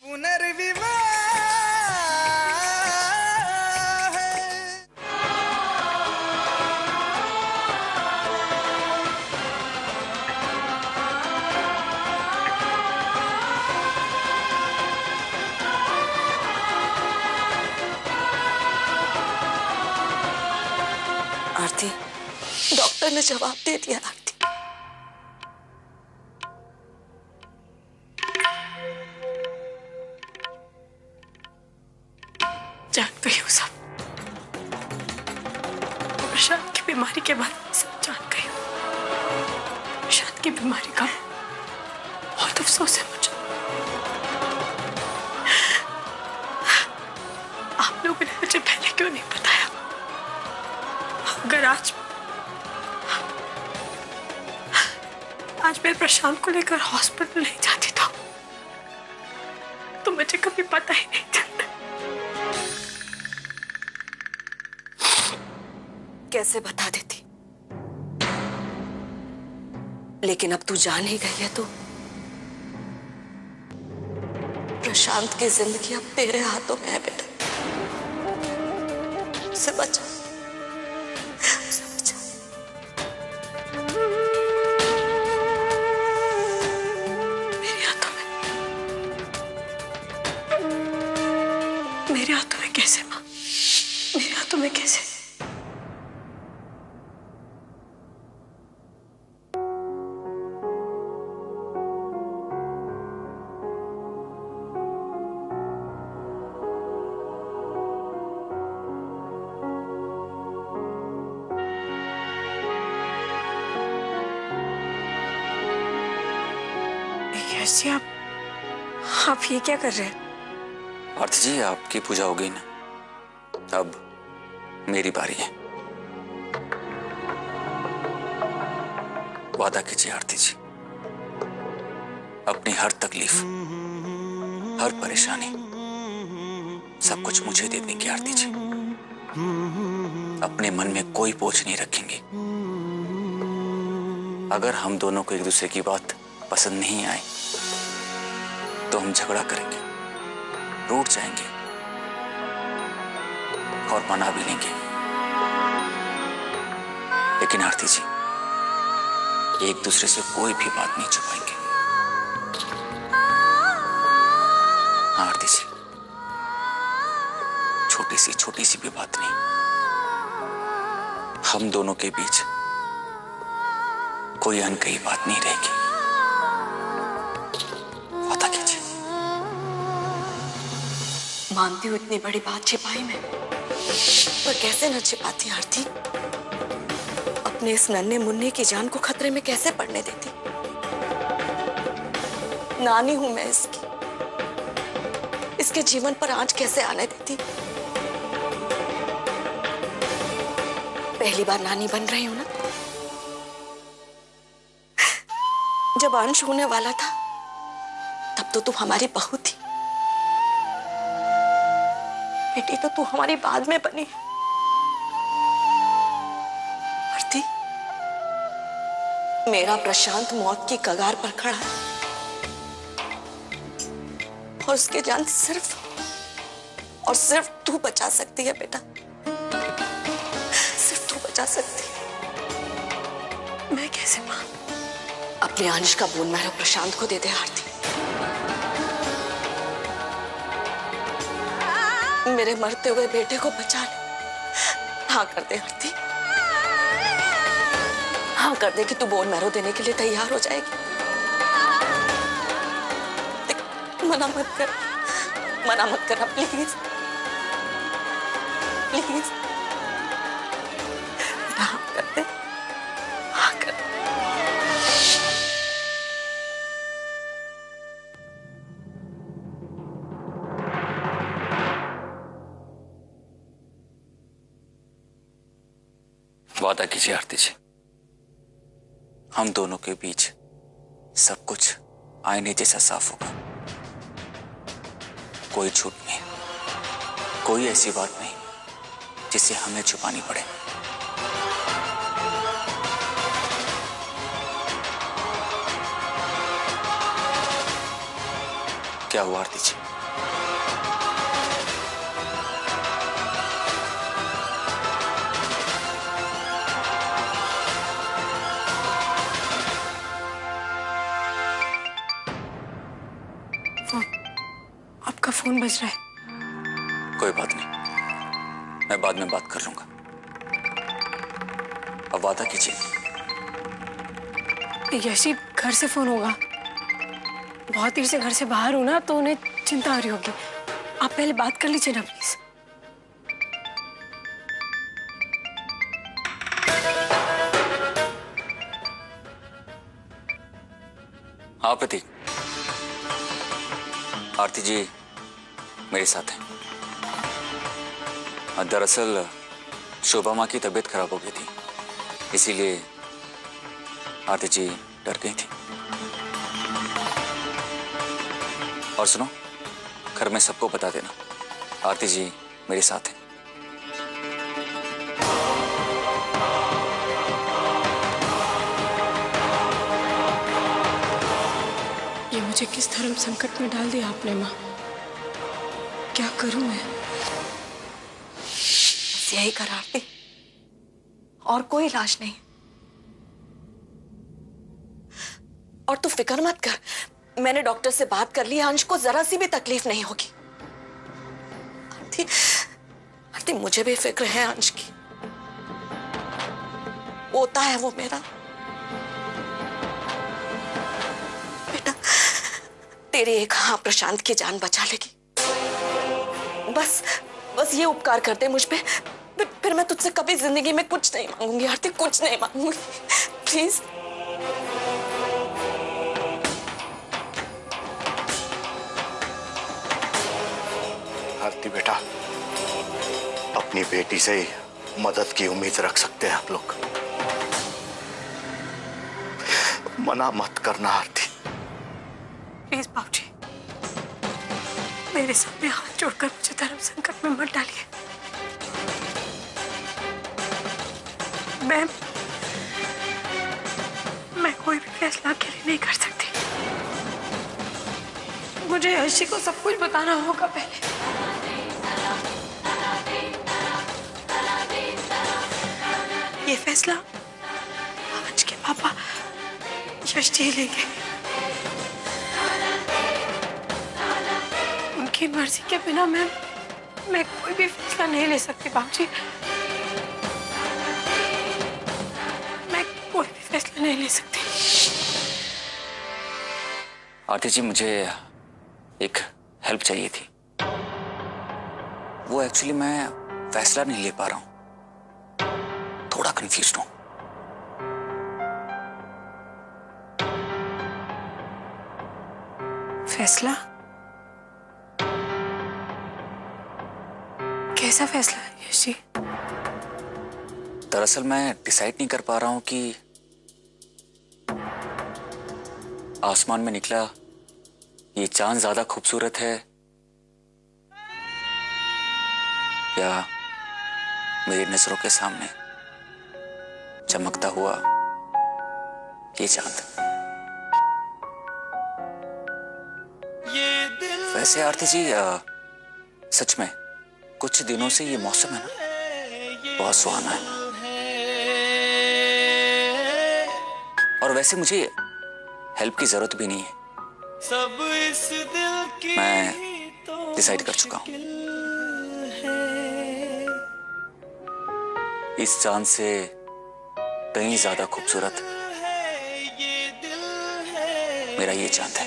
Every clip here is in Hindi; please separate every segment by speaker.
Speaker 1: पुनर्विवाह
Speaker 2: आरती, डॉक्टर ने जवाब दे दिया। आरती, जान गई हूँ सब। प्रशांत की बीमारी के बारे में सब जान गई हूँ। प्रशांत की बीमारी का बहुत अफसोस है मुझे। आप लोगों ने मुझे पहले क्यों नहीं बताया? अगर आज मैं प्रशांत को लेकर हॉस्पिटल नहीं जाती तो मुझे कभी पता ही नहीं चलता। कैसे बता देती? लेकिन अब तू जान ही गई है तो प्रशांत की जिंदगी अब तेरे हाथों में है बेटा। उसे बचा, उसे बचा। मेरे हाथों में कैसे मां? मेरे हाथों में कैसे? कैसे आप ये क्या कर रहे हैं?
Speaker 3: आरती जी, आपकी पूजा हो गई ना, अब मेरी बारी है। वादा कीजिए आरती जी, अपनी हर तकलीफ, हर परेशानी, सब कुछ मुझे दे देंगी आरती जी। अपने मन में कोई बोझ नहीं रखेंगे। अगर हम दोनों को एक दूसरे की बात पसंद नहीं आए तो हम झगड़ा करेंगे, रूठ जाएंगे और मना भी लेंगे। लेकिन आरती जी, एक दूसरे से कोई भी बात नहीं छुपाएंगे। आरती जी, छोटी सी भी बात नहीं, हम दोनों के बीच कोई अनकही बात नहीं रहेगी। वादा कीजिए।
Speaker 2: मानती हूँ इतनी बड़ी बात छिपाई मैं, पर कैसे न छिपाती आरती? अपने इस नन्हे मुन्ने की जान को खतरे में कैसे पड़ने देती? नानी हूं मैं इसके जीवन पर आंच कैसे आने देती? पहली बार नानी बन रही हूं ना। जब अंश होने वाला था तब तो तू हमारी बहू थी। बेटी तो तू हमारी बाद में बनी। आरती, मेरा प्रशांत मौत की कगार पर खड़ा है और उसकी जान सिर्फ और सिर्फ तू बचा सकती है बेटा। सिर्फ तू बचा सकती है। मैं कैसे मां? अपने अंश का बोन मैरो प्रशांत को दे दे आरती। मेरे मरते हुए बेटे को बचा ले। हाँ कर दे आरती, हाँ कर दे कि तू बोन मैरो देने के लिए तैयार हो जाएगी। मना मत कर, मना मत करना प्लीज, प्लीज। हाँ कर दे, हाँ कर दे।
Speaker 3: वादा कीजिए आरती जी, हम दोनों के बीच सब कुछ आईने जैसा साफ होगा। कोई झूठ नहीं, कोई ऐसी बात नहीं जिसे हमें छुपानी पड़े। क्या हुआ आरती जी?
Speaker 2: आपका फोन बज रहा है।
Speaker 3: कोई बात नहीं, मैं बाद में बात कर लूंगा। अब वादा कीजिए।
Speaker 2: यशी, घर से फोन होगा। बहुत देर से घर से बाहर हूं ना, तो उन्हें चिंता हो रही होगी। आप पहले बात कर लीजिए ना प्लीज।
Speaker 3: हाँ प्रतीक, आरती जी मेरे साथ हैं। दरअसल शोभा माँ की तबीयत खराब हो गई थी, इसीलिए आरती जी डर गई थी। और सुनो, घर में सबको बता देना आरती जी मेरे साथ हैं।
Speaker 2: ये मुझे किस धर्म संकट में डाल दिया आपने माँ। क्या करूं मैं? बस यही कर आरती, और कोई इलाज नहीं। और तू फिक्र मत कर, मैंने डॉक्टर से बात कर ली, अंश को जरा सी भी तकलीफ नहीं होगी। आरती, आरती मुझे भी फिक्र है अंश की। पोता है वो मेरा। बेटा, तेरी एक हाँ प्रशांत की जान बचा लेगी। बस बस ये उपकार कर दे मुझ पे, फिर मैं तुझसे कभी जिंदगी में कुछ नहीं मांगूंगी आरती, कुछ नहीं मांगूंगी। प्लीज।
Speaker 1: आरती बेटा, अपनी बेटी से मदद की उम्मीद रख सकते हैं आप लोग। मना मत करना आरती।
Speaker 2: प्लीज बाबूजी, मेरे सामने हाथ जोड़कर मुझे धर्म संकट में मत डालिए। मैं कोई भी फैसला अकेले नहीं कर सकती। मुझे अर्शी को सब कुछ बताना होगा पहले। ये फैसला आज के पापा यश जी लेंगे। उनकी मर्जी के बिना मैं कोई भी फैसला नहीं ले सकती बाबूजी। मैं कोई भी फैसला नहीं ले सकती।
Speaker 3: आरती जी, मुझे एक हेल्प चाहिए थी। वो एक्चुअली मैं फैसला नहीं ले पा रहा हूं, थोड़ा कंफ्यूज हूं।
Speaker 2: फैसला? कैसा फैसला है यश जी?
Speaker 3: दरअसल मैं डिसाइड नहीं कर पा रहा हूं कि आसमान में निकला ये चांद ज्यादा खूबसूरत है या मेरी नजरों के सामने चमकता हुआ ये चांद। वैसे आरती जी, सच में कुछ दिनों से ये मौसम है ना, बहुत सुहाना है। और वैसे मुझे हेल्प की जरूरत भी नहीं है, मैं डिसाइड कर चुका हूं। इस चांद से कहीं ज्यादा खूबसूरत मेरा ये चांद है।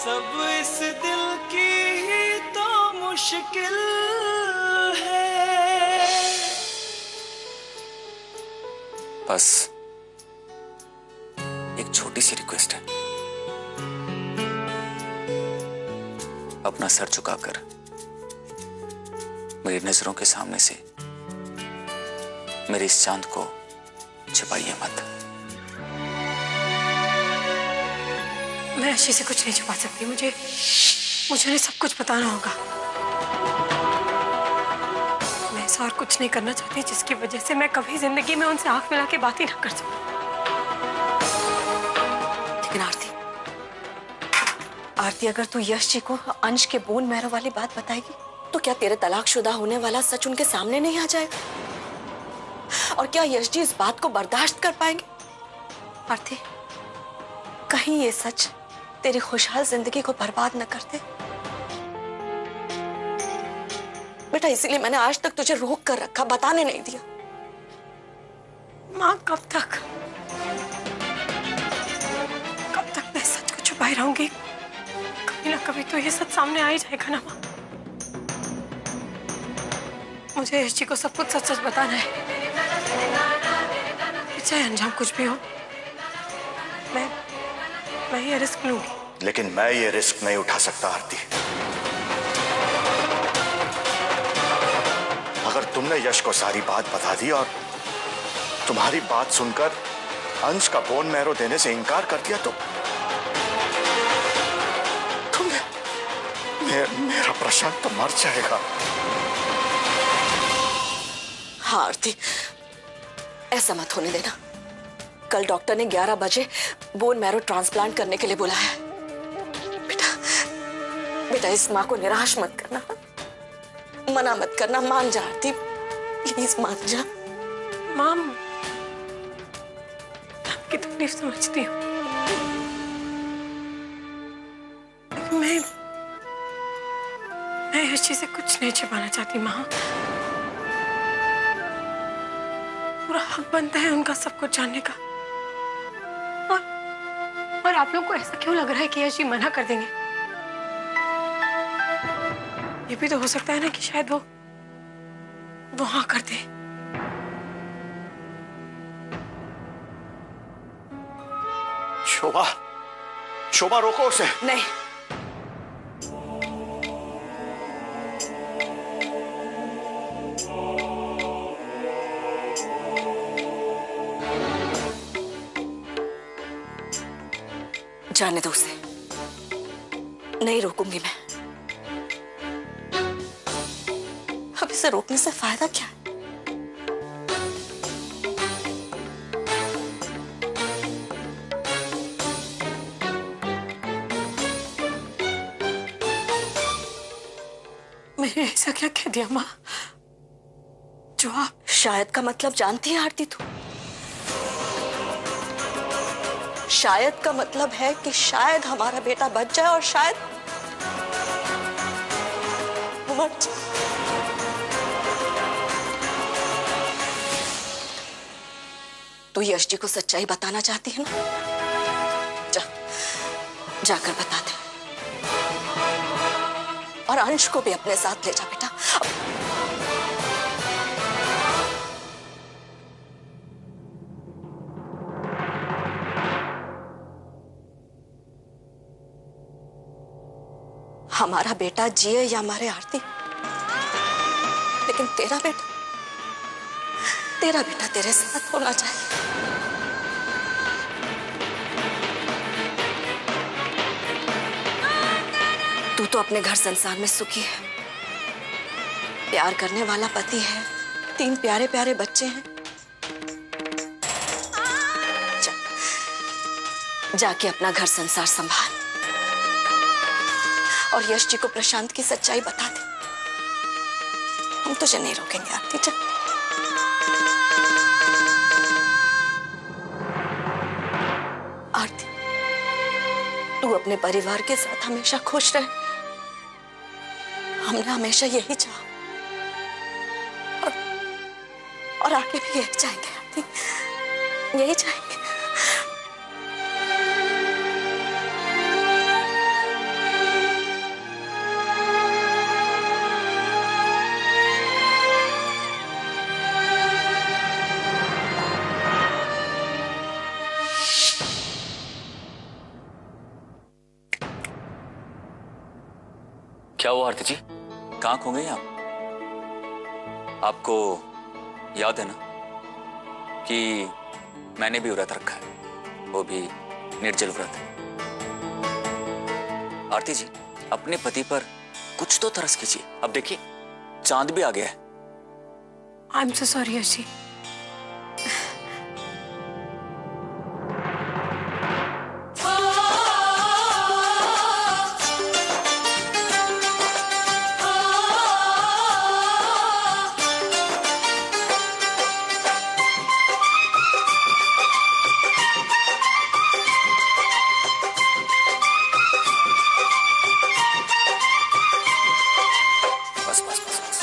Speaker 4: सब इस दिल की ही तो मुश्किल है।
Speaker 3: बस एक छोटी सी रिक्वेस्ट है, अपना सर झुकाकर मेरी नजरों के सामने से मेरे इस चांद को छिपाइए मत।
Speaker 2: मैं अर्शी से कुछ नहीं छुपा सकती। मुझे उन्हें सब कुछ बताना होगा। मैं ऐसा
Speaker 5: और कुछ नहीं करना चाहती जिसकी वजह से मैं कभी जिंदगी में उनसे आंख मिला के बात ही ना कर सकूं।
Speaker 2: लेकिन आरती, अगर तू यश जी को अंश के बोन मैरो वाली बात बताएगी तो क्या तेरे तलाकशुदा होने वाला सच उनके सामने नहीं आ जाएगा? और क्या यश जी इस बात को बर्दाश्त कर पाएंगे? आरती, कहीं ये सच तेरी खुशहाल जिंदगी को बर्बाद न कर दे। बेटा, इसीलिए मैंने आज तक तुझे रोक कर रखा, बताने नहीं दिया।
Speaker 5: माँ, कब तक मैं सच को छुपाई रहूंगी? कभी ना कभी तो ये सच सामने आ ही जाएगा ना माँ। मुझे यश जी को सब कुछ सच सच बताना है, चाहे अंजाम कुछ भी हो। मैं ये रिस्क लूंगी।
Speaker 1: लेकिन मैं ये रिस्क नहीं उठा सकता आरती। अगर तुमने यश को सारी बात बता दी और तुम्हारी बात सुनकर अंश का बोन मैरो देने से इनकार कर दिया तो मेरा प्रशांत तो मर जाएगा।
Speaker 2: हाँ आरती, ऐसा मत होने देना। कल डॉक्टर ने 11 बजे बोन मैरो ट्रांसप्लांट करने के लिए बुलाया है। बेटा, इस माँ को निराश मत करना, मना मत करना। मान जा आरती, प्लीज मान जा।
Speaker 5: माँ, आपकी तकलीफ समझती हूँ, लेकिन मैं इस चीज से कुछ नहीं छिपाना चाहती माँ। पूरा हक बनता है उनका सब कुछ जानने का। और आप लोगों को ऐसा क्यों लग रहा है कि यश जी मना कर देंगे? ये भी तो हो सकता है ना कि शायद वो हाँ कर दे।
Speaker 1: शोभा, रोको उसे।
Speaker 2: नहीं, जाने दो उसे। नहीं रोकूंगी मैं। अब इसे रोकने से फायदा क्या है?
Speaker 5: मैंने ऐसा क्या कह दिया माँ जो आप?
Speaker 2: शायद का मतलब जानती है आरती तू? शायद का मतलब है कि शायद हमारा बेटा बच जाए और शायद मर जाए। तू यश जी को सच्चाई बताना चाहती है ना? जाकर बता दे और अंश को भी अपने साथ ले जा बेटा। हमारा बेटा जिए या मारे आरती, लेकिन तेरा बेटा तेरे साथ होना चाहिए। तू तो अपने घर संसार में सुखी है, प्यार करने वाला पति है, 3 प्यारे प्यारे बच्चे हैं। जाके अपना घर संसार संभाल और यश जी को प्रशांत की सच्चाई बता दे। हम तुझे नहीं रोकेंगे आरती। जा। आरती, तू अपने परिवार के साथ हमेशा खुश रहे। हमने हमेशा यही चाहा और आगे भी यही चाहेंगे आरती, यही चाहेंगे।
Speaker 3: क्या हुआ आरती जी, कहाँ खो गई आप? आपको याद है ना कि मैंने भी व्रत रखा है, वो भी निर्जल व्रत। आरती जी, अपने पति पर कुछ तो तरस कीजिए। अब देखिए, चांद भी आ गया है।
Speaker 5: I am so sorry Yash ji.
Speaker 3: बस बस बस बस।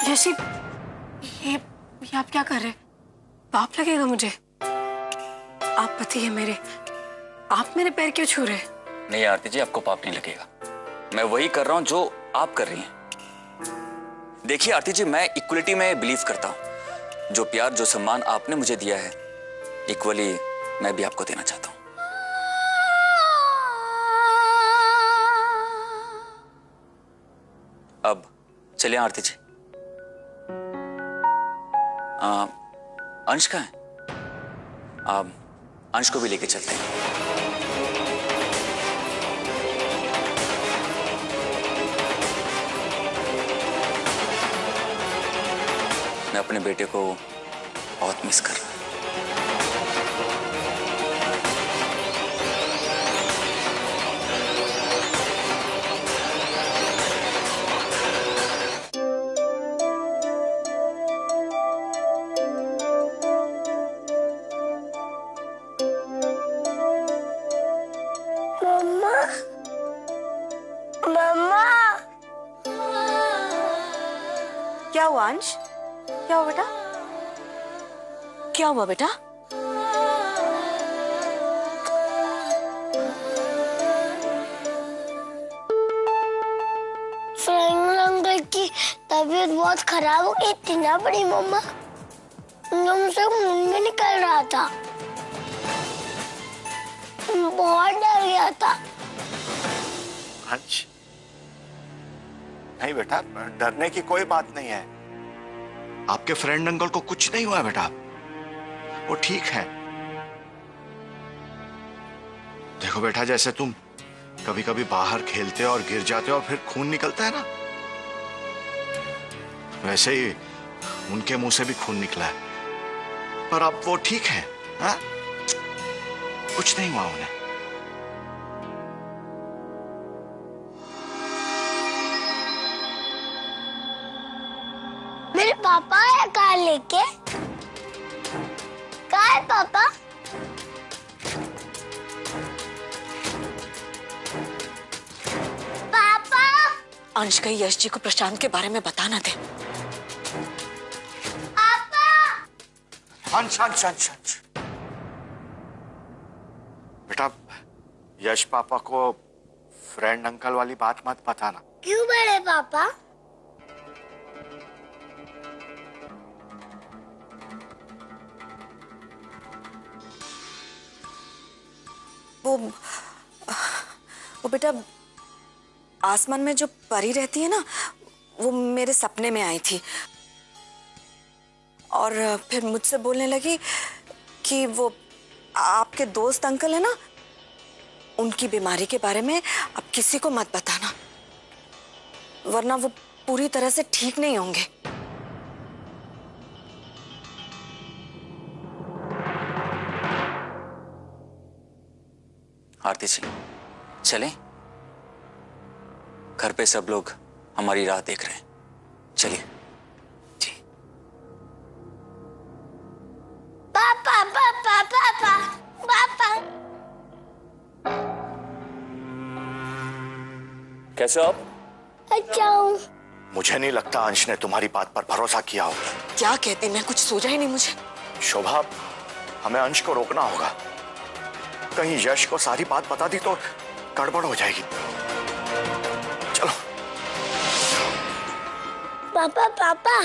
Speaker 5: यश जी, ये आप क्या कर रहे हैं? पाप लगेगा मुझे। आप पति है मेरे, आप मेरे पैर क्यों छू रहे हैं?
Speaker 3: नहीं आरती जी, आपको पाप नहीं लगेगा। मैं वही कर रहा हूं जो आप कर रही हैं। देखिए आरती जी, मैं इक्वलिटी में बिलीव करता हूं। जो प्यार, जो सम्मान आपने मुझे दिया है, इक्वली मैं भी आपको देना चाहता हूं। अब चलिए आरती जी। अंश कहाँ है? आप अंश को भी लेके चलते हैं। मैं अपने बेटे को बहुत मिस कर रहा हूं।
Speaker 6: मम्मा, मम्मा।
Speaker 2: क्या हुआ अंश? क्या हुआ बेटा? क्या हुआ बेटा?
Speaker 6: फ्रेंड अंकल की तबीयत बहुत खराब हो गई थी ना बड़ी मम्मा। उनसे खून भी निकल रहा था, बहुत डर गया था।
Speaker 1: अंश, नहीं बेटा, डरने की कोई बात नहीं है। आपके फ्रेंड अंकल को कुछ नहीं हुआ बेटा, वो ठीक है। देखो बेटा, जैसे तुम कभी कभी बाहर खेलते हो और गिर जाते हो और फिर खून निकलता है ना, वैसे ही उनके मुंह से भी खून निकला है। पर अब वो ठीक है, हाँ? कुछ नहीं हुआ उन्हें।
Speaker 6: मेरे पापा आया कार लेके। कहाँ है पापा? पापा।
Speaker 2: अंश कहीं यश जी को प्रशांत के बारे में बताना दे।
Speaker 6: पापा।
Speaker 1: अंश अंश अंश अंश, बेटा यश पापा को फ्रेंड अंकल वाली बात मत बताना।
Speaker 6: क्यों बड़े पापा?
Speaker 2: वो बेटा, आसमान में जो परी रहती है ना, वो मेरे सपने में आई थी और फिर मुझसे बोलने लगी कि वो आपके दोस्त अंकल है ना, उनकी बीमारी के बारे में अब किसी को मत बताना, वरना वो पूरी तरह से ठीक नहीं होंगे।
Speaker 3: आरती जी, चलें? घर पे सब लोग हमारी राह देख रहे हैं। चलिए।
Speaker 2: जी।
Speaker 6: पापा पापा पापा पापा।
Speaker 3: कैसे हो आप?
Speaker 6: अच्छा हूँ।
Speaker 1: मुझे नहीं लगता अंश ने तुम्हारी बात पर भरोसा किया हो।
Speaker 2: क्या कहती, मैं कुछ सूझा ही नहीं मुझे।
Speaker 1: शोभा, हमें अंश को रोकना होगा। कहीं यश को सारी बात बता दी तो गड़बड़ हो जाएगी। चलो।
Speaker 6: पापा पापा